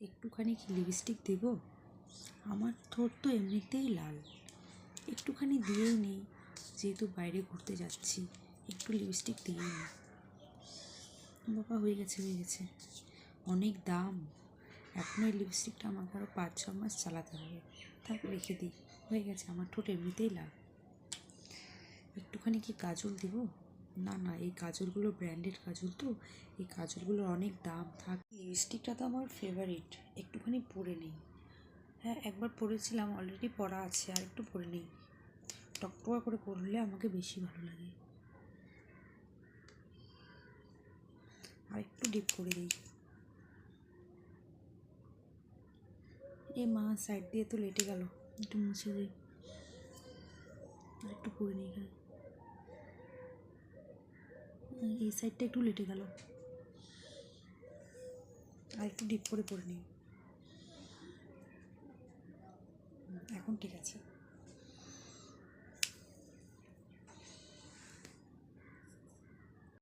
একটুখানি কি লিপস্টিক দেব? আমার ঠোঁট তো এমনিতেই লাল, একটুখানি দিয়েই নেই, যেহেতু বাইরে ঘুরতে যাচ্ছি একটু লিপস্টিক দিয়েই নেই। বাবা হয়ে গেছে অনেক দাম। এখন এই লিপস্টিকটা আমাকে আরও 5-6 মাস চালাতে হবে, তারপর রেখে দিই। হয়ে গেছে, আমার ঠোঁট এমনিতেই লাল। একটুখানি কি কাজল দিব? না না, এই কাজলগুলো ব্র্যান্ডেড কাজল তো, এই কাজলগুলোর অনেক দাম। থাক, লিপস্টিকটা তো আমার ফেভারিট, একটুখানি পরে নিই। হ্যাঁ, একবার পরেছিলাম, অলরেডি পরা আছে, আর একটু পরে নিই। টকটকা করে পরলে আমাকে বেশি ভালো লাগে। আর একটু ডিপ করে দিই। এ মা, সাইড দিয়ে তো লেটে গেল, একটু মুছে দিই। আর একটু পরে নিই এখানে, এই সাইডটা একটু লেটে গেল, আর একটু ডিপ করে পরে নিই। এখন ঠিক আছে।